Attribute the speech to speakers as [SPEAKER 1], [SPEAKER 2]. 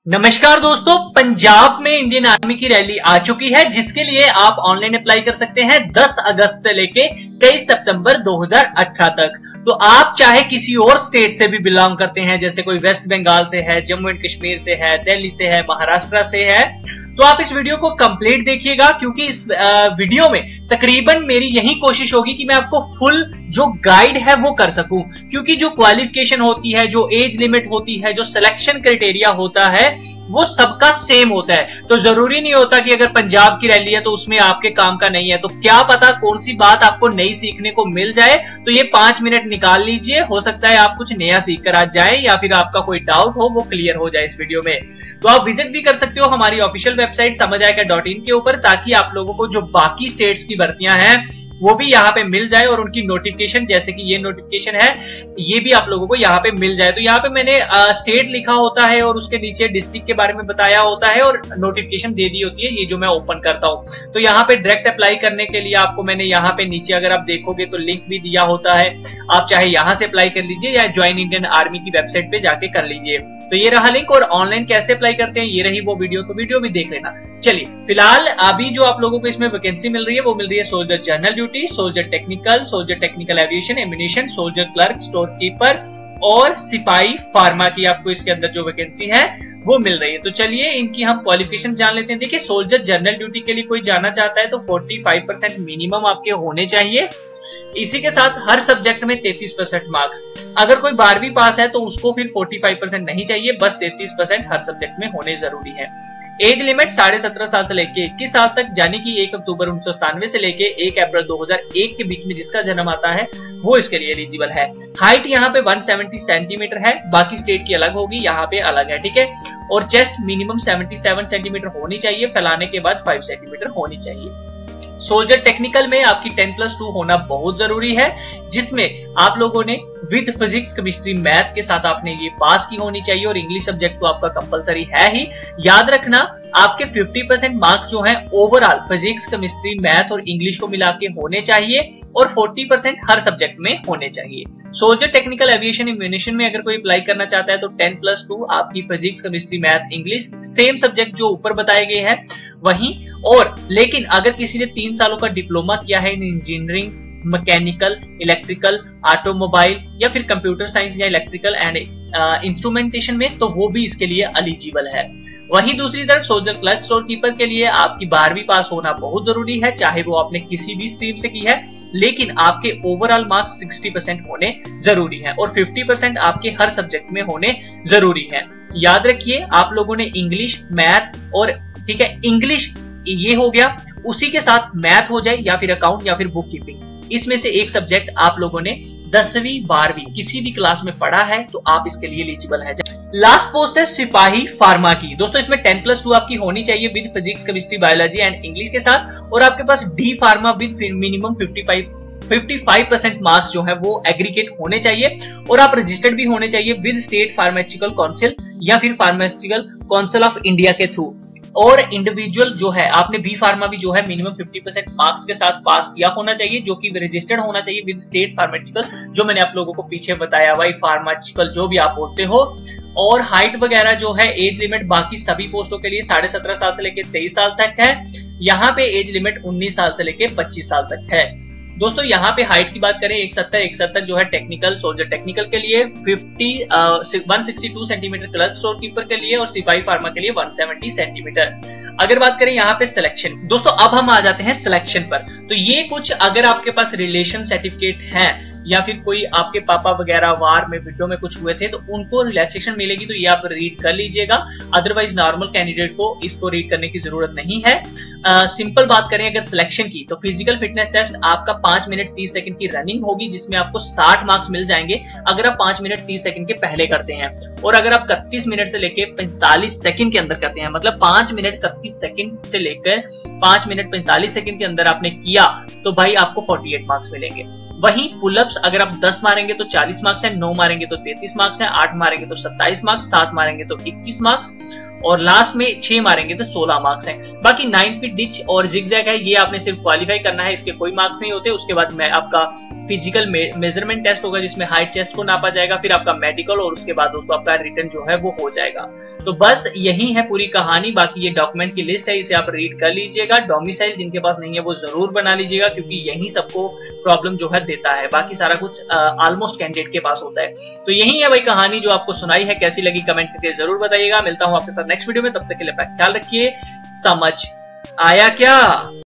[SPEAKER 1] नमस्कार दोस्तों, पंजाब में इंडियन आर्मी की रैली आ चुकी है जिसके लिए आप ऑनलाइन अप्लाई कर सकते हैं 10 अगस्त से लेके 23 सितंबर 2018 तक। तो आप चाहे किसी और स्टेट से भी बिलोंग करते हैं, जैसे कोई वेस्ट बंगाल से है, जम्मू एंड कश्मीर से है, दिल्ली से है, महाराष्ट्र से है, तो आप इस वीडियो को कंप्लीट देखिएगा क्योंकि इस वीडियो में तकरीबन मेरी यही कोशिश होगी कि मैं आपको फुल जो गाइड है वो कर सकूं, क्योंकि जो क्वालिफिकेशन होती है, जो एज लिमिट होती है, जो सिलेक्शन क्राइटेरिया होता है वो सबका सेम होता है। तो जरूरी नहीं होता कि अगर पंजाब की रैली है तो उसमें आपके काम का नहीं है। तो क्या पता कौन सी बात आपको नई सीखने को मिल जाए, तो ये 5 मिनट निकाल लीजिए, हो सकता है आप कुछ नया सीख कर आ जाए या फिर आपका कोई डाउट हो वो क्लियर हो जाए इस वीडियो में। तो आप विजिट भी कर सकते हो हमारी ऑफिशियल वेबसाइट समझाएगा.in के ऊपर, ताकि आप लोगों को जो बाकी स्टेट्स की भर्तियां हैं वो भी यहाँ पे मिल जाए और उनकी नोटिफिकेशन, जैसे कि ये नोटिफिकेशन है, ये भी आप लोगों को यहाँ पे मिल जाए। तो यहाँ पे मैंने स्टेट लिखा होता है और उसके नीचे डिस्ट्रिक्ट के बारे में बताया होता है और नोटिफिकेशन दे दी होती है, ये जो मैं ओपन करता हूँ। तो यहाँ पे डायरेक्ट अप्लाई करने के लिए आपको मैंने यहाँ पे नीचे अगर आप देखोगे तो लिंक भी दिया होता है, आप चाहे यहाँ से अप्लाई कर लीजिए या ज्वाइन इंडियन आर्मी की वेबसाइट पे जाके कर लीजिए। तो ये रहा लिंक, और ऑनलाइन कैसे अप्लाई करते हैं ये रही वो वीडियो, तो वीडियो भी देख लेना। चलिए, फिलहाल अभी जो आप लोगों को इसमें वैकेंसी मिल रही है वो मिल रही है soldier general duty, soldier technical aviation, ammunition, soldier clerk, store keeper और सिपाही फार्मा की आपको इसके अंदर जो वैकेंसी है वो मिल रही है। तो चलिए इनकी हम क्वालिफिकेशन जान लेते हैं। देखिए, सोल्जर जनरल ड्यूटी के लिए कोई जाना चाहता है तो 45% मिनिमम आपके होने चाहिए। इसी के साथ हर सब्जेक्ट में 33% मार्क्स। अगर कोई 12वीं पास है तो उसको फिर 45% नहीं चाहिए, बस 33% हर सब्जेक्ट में होने जरूरी है। एज लिमिट 17.5 साल से लेके 21 साल तक, यानी कि 1 अक्टूबर 1997 से लेके 1 अप्रैल 2001 के बीच में जिसका जन्म आता है वो इसके लिए एलिजिबल है। हाइट यहाँ पे 170 सेंटीमीटर है, बाकी स्टेट की अलग होगी, यहाँ पे अलग है, ठीक है। और चेस्ट मिनिमम 77 सेंटीमीटर होनी चाहिए, फैलाने के बाद 5 सेंटीमीटर होनी चाहिए। सोल्जर टेक्निकल में आपकी 10+2 होना बहुत जरूरी है, जिसमें आप लोगों ने विद फिजिक्स, केमिस्ट्री, मैथ के साथ आपने ये पास की होनी चाहिए, और इंग्लिश सब्जेक्ट तो आपका कंपलसरी है ही। याद रखना, आपके 50% मार्क्स जो हैं ओवरऑल फिजिक्स, केमिस्ट्री, मैथ और इंग्लिश को मिला के होने चाहिए, और 40% हर सब्जेक्ट में होने चाहिए। सोल्जर टेक्निकल एविएशन एम्यूनिशन में अगर कोई अप्लाई करना चाहता है तो 10+2 आपकी physics, chemistry, math, English, same subject जो ऊपर बताए गए हैं वहीं। और लेकिन अगर किसी ने 3 सालों का डिप्लोमा किया है इन इंजीनियरिंग, मैकेनिकल, इलेक्ट्रिकल, ऑटोमोबाइल या फिर कंप्यूटर साइंस या इलेक्ट्रिकल एंड इंस्ट्रूमेंटेशन में, तो वो भी इसके लिए एलिजिबल है। वहीं दूसरी तरफ सोल्जर क्लर्क, स्टोर कीपर के लिए आपकी 12वीं पास होना बहुत जरूरी है, चाहे वो आपने किसी भी स्ट्रीम से की है, लेकिन आपके ओवरऑल मार्क्स 60% होने जरूरी है और 50% आपके हर सब्जेक्ट में होने जरूरी है। याद रखिए, आप लोगों ने इंग्लिश, मैथ और, ठीक है, इंग्लिश ये हो गया, उसी के साथ मैथ हो जाए या फिर अकाउंट या फिर बुक कीपिंग, इसमें से एक सब्जेक्ट आप लोगों ने 10वीं 12वीं किसी भी क्लास में पढ़ा है तो आप इसके लिए एलिजिबल है। लास्ट पोस्ट है सिपाही फार्मा की। दोस्तों, इसमें 10+2 आपकी होनी चाहिए with physics, chemistry, biology and English के साथ, और आपके पास D pharma with minimum 55% marks जो है वो एग्रीगेट होने चाहिए, और आप रजिस्टर्ड भी होने चाहिए विद स्टेट फार्मास्यूटिकल काउंसिल या फिर फार्मास्यूटिकल काउंसिल ऑफ इंडिया के थ्रू। और इंडिविजुअल जो है, आपने बी फार्मा भी जो है मिनिमम 50% मार्क्स के साथ पास किया होना चाहिए, जो कि रजिस्टर्ड होना चाहिए विद स्टेट फार्मास्यूटिकल, जो मैंने आप लोगों को पीछे बताया हुआ, फार्मास्यूटिकल जो भी आप बोलते हो। और हाइट वगैरह जो है, एज लिमिट बाकी सभी पोस्टों के लिए 17.5 साल से लेकर 23 साल तक है। यहाँ पे एज लिमिट 19 साल से लेकर 25 साल तक है। दोस्तों, यहाँ पे हाइट की बात करें 170 जो है टेक्निकल, सोल्जर टेक्निकल के लिए, 162 सेंटीमीटर क्लर्क स्टोर कीपर के लिए, और सिपाही फार्मा के लिए 170 सेंटीमीटर। अगर बात करें यहाँ पे सिलेक्शन, दोस्तों अब हम आ जाते हैं सिलेक्शन पर। तो ये कुछ, अगर आपके पास रिलेशन सर्टिफिकेट है या फिर कोई आपके पापा वगैरह वार में, विडो में कुछ हुए थे, तो उनको रिलैक्सेशन मिलेगी, तो ये आप रीड कर लीजिएगा। अदरवाइज नॉर्मल कैंडिडेट को इसको रीड करने की जरूरत नहीं है। सिंपल बात करें अगर सिलेक्शन की, तो फिजिकल फिटनेस टेस्ट आपका 5 मिनट 30 सेकंड की रनिंग होगी, जिसमें आपको 60 मार्क्स मिल जाएंगे अगर आप 5 मिनट 30 सेकंड के पहले करते हैं। और अगर आप 31 मिनट से लेकर 45 सेकंड के अंदर करते हैं, मतलब 5 मिनट 31 सेकंड से लेकर 5 मिनट 45 सेकंड के अंदर आपने किया, तो भाई आपको 48 मार्क्स मिलेंगे। वहीं पुलअप्स अगर आप 10 मारेंगे तो 40 मार्क्स है, 9 मारेंगे तो 33 मार्क्स है, 8 मारेंगे तो 27 मार्क्स, 7 मारेंगे तो 21 मार्क्स। और लास्ट में 6 मारेंगे तो 16 मार्क्स हैं। बाकी 9 फीट डिच और जिगजैग है, ये आपने सिर्फ क्वालिफाई करना है, इसके कोई मार्क्स नहीं होते। उसके बाद में आपका फिजिकल मेजरमेंट टेस्ट होगा जिसमें हाइट चेस्ट को नापा जाएगा, फिर आपका मेडिकल और उसके बाद उसको आपका रिटर्न जो है वो हो जाएगा। तो बस यही है पूरी कहानी। बाकी ये डॉक्यूमेंट की लिस्ट है, इसे आप रीड कर लीजिएगा। डोमिसाइल जिनके पास नहीं है वो जरूर बना लीजिएगा, क्योंकि यही सबको प्रॉब्लम जो है देता है, बाकी सारा कुछ ऑलमोस्ट कैंडिडेट के पास होता है। तो यही है भाई कहानी जो आपको सुनाई है, कैसी लगी कमेंट करके जरूर बताइएगा। मिलता हूं आपके साथ नेक्स्ट वीडियो में, तब तक के लिए ख्याल रखिए। समझ आया क्या?